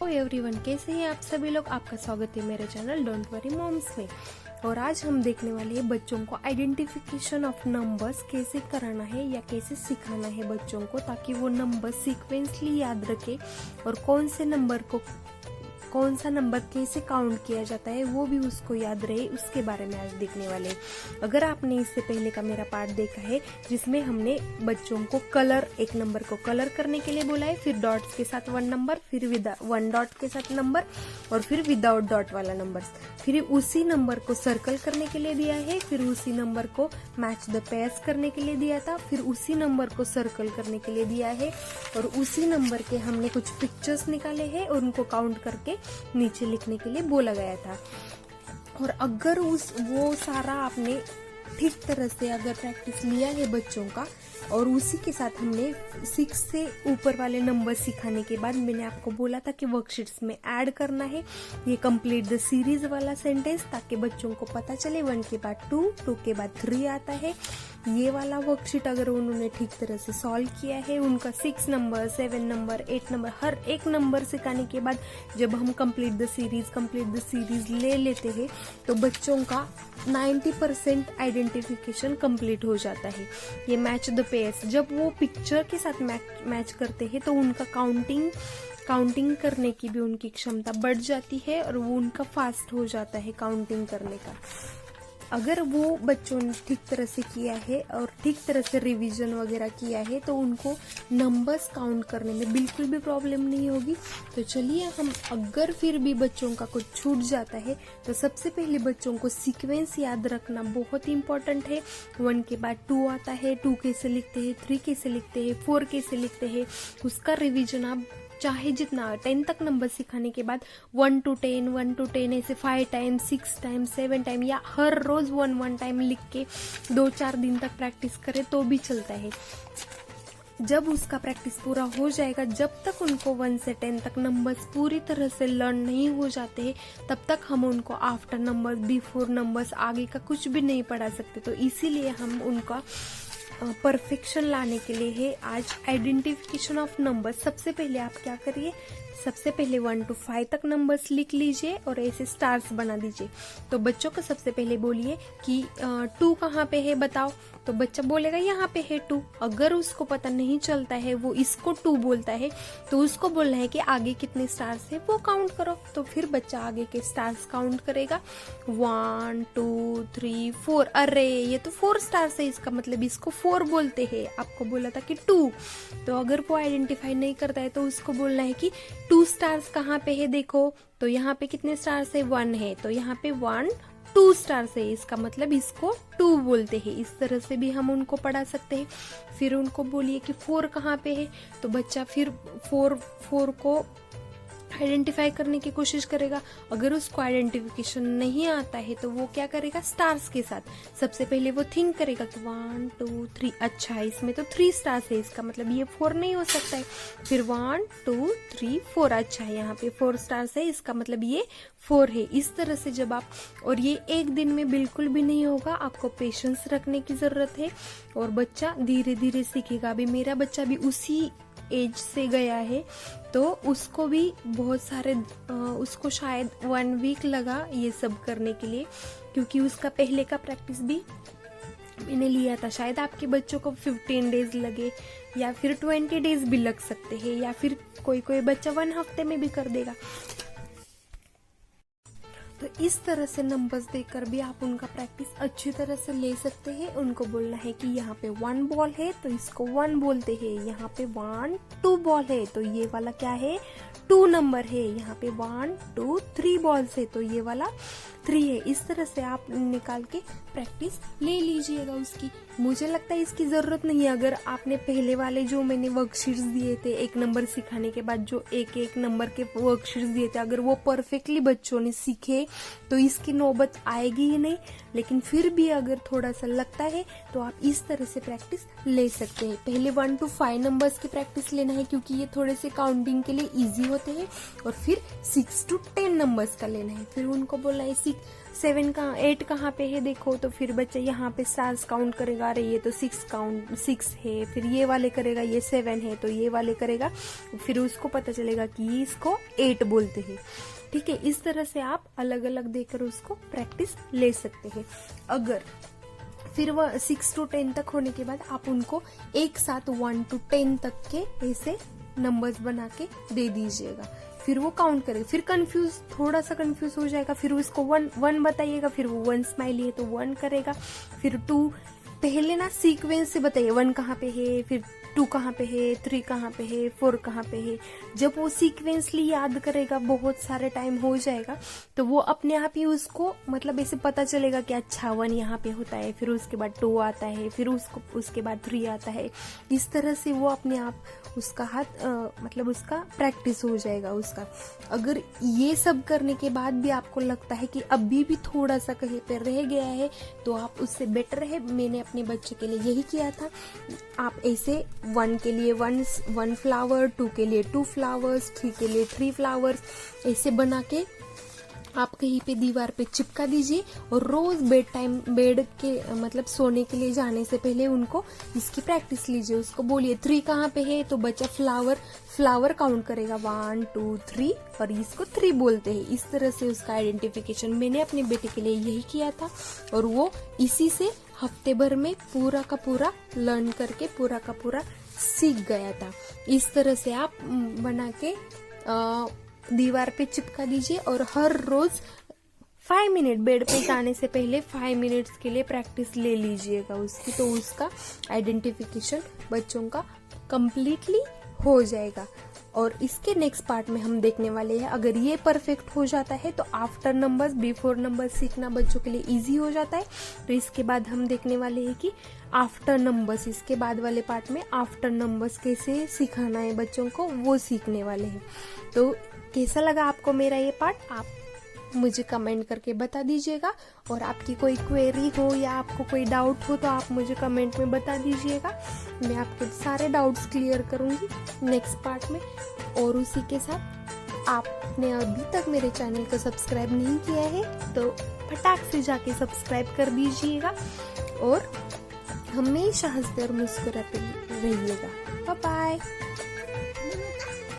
Everyone, कैसे हैं आप सभी लोग। आपका स्वागत है मेरे चैनल डोंट वरी मॉम्स में। और आज हम देखने वाले हैं बच्चों को आइडेंटिफिकेशन ऑफ नंबर्स कैसे कराना है या कैसे सिखाना है बच्चों को, ताकि वो नंबर सीक्वेंसली याद रखे और कौन सा नंबर कैसे काउंट किया जाता है वो भी उसको याद रहे, उसके बारे में आज देखने वाले हैं। अगर आपने इससे पहले का मेरा पार्ट देखा है जिसमें हमने बच्चों को एक नंबर को कलर करने के लिए बोला है, फिर डॉट्स के साथ वन नंबर, फिर वन डॉट के साथ नंबर और फिर विदाउट डॉट वाला नंबर, फिर उसी नंबर को सर्कल करने के लिए दिया है, फिर उसी नंबर को मैच द पेयर्स करने के लिए दिया था, फिर उसी नंबर को सर्कल करने के लिए दिया है और उसी नंबर के हमने कुछ पिक्चर्स निकाले हैं और उनको काउंट करके नीचे लिखने के लिए बोला गया था। और अगर वो सारा आपने ठीक तरह से अगर प्रैक्टिस लिया है बच्चों का, और उसी के साथ हमने 6 से ऊपर वाले नंबर सिखाने के बाद मैंने आपको बोला था कि वर्कशीट्स में ऐड करना है ये कंप्लीट द सीरीज वाला सेंटेंस, ताकि बच्चों को पता चले 1 के बाद 2, 2 के बाद 3 आता है। ये वाला वर्कशीट अगर उन्होंने ठीक तरह से सॉल्व किया है, उनका 6 नंबर, 7 नंबर, 8 नंबर, हर एक नंबर सिखाने के बाद जब हम कंप्लीट द सीरीज ले लेते हैं तो बच्चों का 90% आइडेंटिफिकेशन कंप्लीट हो जाता है। ये मैच द पेयर्स जब वो पिक्चर के साथ मैच करते हैं तो उनका काउंटिंग करने की भी उनकी क्षमता बढ़ जाती है और वो उनका फास्ट हो जाता है काउंटिंग करने का। अगर वो बच्चों ने ठीक तरह से किया है और ठीक तरह से रिवीजन वगैरह किया है तो उनको नंबर्स काउंट करने में बिल्कुल भी प्रॉब्लम नहीं होगी। तो चलिए हम, अगर फिर भी बच्चों का कुछ छूट जाता है तो सबसे पहले बच्चों को सीक्वेंस याद रखना बहुत ही इम्पोर्टेंट है। 1 के बाद 2 आता है, 2 कैसे लिखते हैं, 3 कैसे लिखते हैं, 4 कैसे लिखते हैं, उसका रिवीजन आप चाहे जितना 10 तक नंबर सिखाने के बाद 1 to 10 ऐसे 5 टाइम, 6 टाइम, 7 टाइम या हर रोज 1 टाइम लिख के 2-4 दिन तक प्रैक्टिस करें तो भी चलता है। जब उसका प्रैक्टिस पूरा हो जाएगा, जब तक उनको 1 से 10 तक नंबर्स पूरी तरह से लर्न नहीं हो जाते हैं तब तक हम उनको आफ्टर नंबर, बिफोर नंबर्स, आगे का कुछ भी नहीं पढ़ा सकते। तो इसीलिए हम उनका परफेक्शन लाने के लिए है आज आइडेंटिफिकेशन ऑफ नंबर। सबसे पहले आप क्या करिए, सबसे पहले 1 to 5 तक नंबर्स लिख लीजिए और ऐसे स्टार्स बना दीजिए। तो बच्चों को सबसे पहले बोलिए कि 2 कहाँ पे है बताओ, तो बच्चा बोलेगा यहाँ पे है 2। अगर उसको पता नहीं चलता है, वो इसको 2 बोलता है, तो उसको बोलना है कि आगे कितने स्टार्स है वो काउंट करो। तो फिर बच्चा आगे के स्टार्स काउंट करेगा, 1 2 3 4। अरे ये तो 4 स्टार्स है, इसका मतलब इसको 4 बोलते हैं। आपको बोला था कि 2। तो अगर वो आइडेंटिफाई नहीं करता है तो उसको बोलना है कि 2 स्टार्स कहाँ पे है देखो, तो यहाँ पे कितने स्टार्स है, 1 है, तो यहाँ पे 1 2 स्टार्स है, इसका मतलब इसको 2 बोलते हैं। इस तरह से भी हम उनको पढ़ा सकते हैं। फिर उनको बोलिए कि 4 कहाँ पे है, तो बच्चा फिर 4 को आइडेंटिफाई करने की कोशिश करेगा। अगर उसको आइडेंटिफिकेशन नहीं आता है तो वो क्या करेगा, स्टार्स के साथ सबसे पहले वो थिंक करेगा कि 1 2 3, अच्छा इसमें तो 3 स्टार्स है, इसका मतलब ये 4 नहीं हो सकता है। फिर 1 2 3 4, अच्छा यहाँ पे 4 स्टार्स है, इसका मतलब ये 4 है। इस तरह से जब आप, और ये एक दिन में बिल्कुल भी नहीं होगा, आपको पेशेंस रखने की जरूरत है और बच्चा धीरे धीरे सीखेगा। अभी मेरा बच्चा भी उसी एज से गया है तो उसको भी बहुत सारे उसको शायद 1 वीक लगा ये सब करने के लिए, क्योंकि उसका पहले का प्रैक्टिस भी मैंने लिया था। शायद आपके बच्चों को 15 डेज लगे या फिर 20 डेज भी लग सकते हैं, या फिर कोई बच्चा 1 हफ्ते में भी कर देगा। तो इस तरह से नंबर्स देकर भी आप उनका प्रैक्टिस अच्छी तरह से ले सकते हैं। उनको बोलना है कि यहाँ पे 1 बॉल है तो इसको 1 बोलते हैं, यहाँ पे 1 2 बॉल है तो ये वाला क्या है, 2 नंबर है, यहाँ पे 1 2 3 बॉल्स है तो ये वाला 3 है। इस तरह से आप निकाल के प्रैक्टिस ले लीजिएगा उसकी। मुझे लगता है इसकी जरूरत नहीं है। अगर आपने पहले वाले जो मैंने वर्कशीट्स दिए थे, 1 नंबर सिखाने के बाद जो एक नंबर के वर्कशीट्स दिए थे, अगर वो परफेक्टली बच्चों ने सीखे तो इसकी नौबत आएगी ही नहीं। लेकिन फिर भी अगर थोड़ा सा लगता है तो आप इस तरह से प्रैक्टिस ले सकते हैं। पहले 1 to 5 नंबर्स की प्रैक्टिस लेना है क्योंकि ये थोड़े से काउंटिंग के लिए इजी होते हैं, और फिर 6 to 10 नंबर्स का लेना है। फिर उनको बोलना है 6 7 का 8 कहाँ पे है देखो, तो फिर बच्चा यहाँ पे सांस काउंट करेगा, अरे ये तो 6 है, फिर ये वाले करेगा, ये 7 है तो ये वाले करेगा, फिर उसको पता चलेगा कि इसको 8 बोलते हैं। ठीक है, इस तरह से आप अलग अलग देकर उसको प्रैक्टिस ले सकते हैं। अगर फिर वह 6 to 10 तक होने के बाद आप उनको एक साथ 1 to 10 तक के ऐसे नंबर्स बना के दे दीजिएगा, फिर वो काउंट करेगा। फिर थोड़ा सा कंफ्यूज हो जाएगा, फिर उसको 1 बताइएगा, फिर वो 1 स्माइली है तो 1 करेगा, फिर 2 पहले ना सीक्वेंस से बताइए 1 कहाँ पे है, फिर 2 कहाँ पे है, 3 कहाँ पे है, 4 कहाँ पे है। जब वो सीक्वेंसली याद करेगा, बहुत सारे टाइम हो जाएगा, तो वो अपने आप ही उसको मतलब ऐसे पता चलेगा कि अच्छा 1 यहाँ पे होता है, फिर उसके बाद 2 आता है, फिर उसके बाद 3 आता है। इस तरह से वो अपने आप उसका हाथ मतलब उसका प्रैक्टिस हो जाएगा उसका। अगर ये सब करने के बाद भी आपको लगता है कि अभी भी थोड़ा सा कहीं पे रह गया है, तो आप उससे बेटर है, मैंने अपने बच्चे के लिए यही किया था। आप ऐसे 1 के लिए 1 फ्लावर, 2 के लिए 2 फ्लावर्स, 3 के लिए 3 फ्लावर्स ऐसे बना के आप कहीं पे दीवार पे चिपका दीजिए, और रोज बेड के मतलब सोने के लिए जाने से पहले उनको इसकी प्रैक्टिस लीजिए। उसको बोलिए 3 कहाँ पे है, तो बच्चा फ्लावर काउंट करेगा 1 2 3, और इसको 3 बोलते हैं। इस तरह से उसका आइडेंटिफिकेशन मैंने अपने बेटे के लिए यही किया था, और वो इसी से हफ्ते भर में पूरा का पूरा लर्न करके पूरा का पूरा सीख गया था। इस तरह से आप बना के दीवार पे चिपका दीजिए, और हर रोज 5 मिनट बेड पे जाने से पहले 5 मिनट्स के लिए प्रैक्टिस ले लीजिएगा उसकी, तो उसका आइडेंटिफिकेशन बच्चों का कंप्लीटली हो जाएगा। और इसके नेक्स्ट पार्ट में हम देखने वाले हैं, अगर ये परफेक्ट हो जाता है तो आफ्टर नंबर्स बिफोर नंबर्स सीखना बच्चों के लिए इजी हो जाता है। तो इसके बाद हम देखने वाले हैं कि आफ्टर नंबर्स, इसके बाद वाले पार्ट में आफ्टर नंबर्स कैसे सिखाना है बच्चों को, वो सीखने वाले हैं। तो कैसा लगा आपको मेरा ये पार्ट, आप मुझे कमेंट करके बता दीजिएगा। और आपकी कोई क्वेरी हो या आपको कोई डाउट हो तो आप मुझे कमेंट में बता दीजिएगा, मैं आपके सारे डाउट्स क्लियर करूंगी नेक्स्ट पार्ट में। और उसी के साथ आपने अभी तक मेरे चैनल को सब्सक्राइब नहीं किया है तो फटाक से जाके सब्सक्राइब कर दीजिएगा, और हमेशा हंसते और मुस्कुराते रहिएगा। Bye bye.